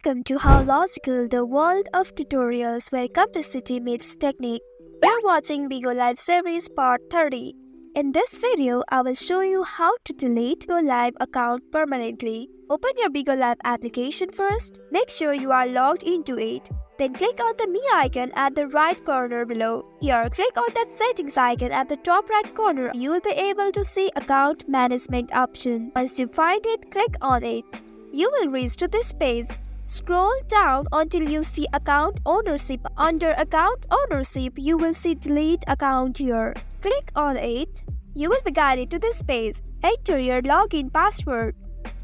Welcome to How Logical, the world of tutorials where complexity meets technique. You're watching Bigo Live series part 30. In this video, I will show you how to delete your Live account permanently. Open your Bigo Live application first. Make sure you are logged into it. Then click on the Me icon at the right corner below. Here, click on that settings icon at the top right corner. You will be able to see account management option. Once you find it, click on it. You will reach to this page. Scroll down until you see account ownership. Under account ownership, you will see delete account here. Click on it. You will be guided to this page. Enter your login password.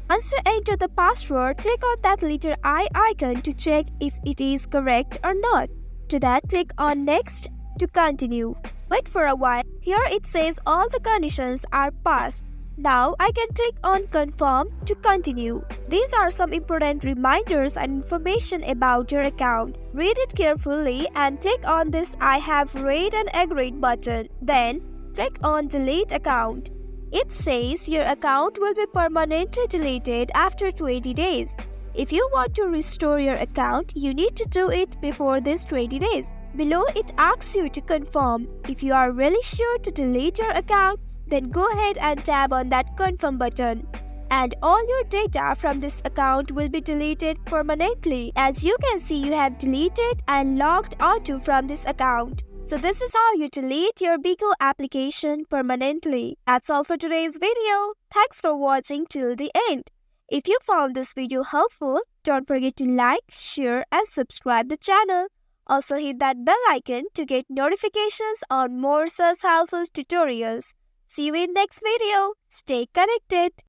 Once you enter the password, click on that letter I icon to check if it is correct or not. To that, click on next to continue. Wait for a while. Here it says all the conditions are passed. Now I can click on confirm to continue. These are some important reminders and information about your account. Read it carefully and click on this I have read and agreed button. Then click on delete account. It says your account will be permanently deleted after 20 days. If you want to restore your account, you need to do it before these 20 days. Below it asks you to confirm. If you are really sure to delete your account, then go ahead and tap on that confirm button. And all your data from this account will be deleted permanently. As you can see, you have deleted and logged onto from this account. So this is how you delete your Bigo application permanently. That's all for today's video. Thanks for watching till the end. If you found this video helpful, don't forget to like, share and subscribe the channel. Also hit that bell icon to get notifications on more such helpful tutorials. See you in next video. Stay connected.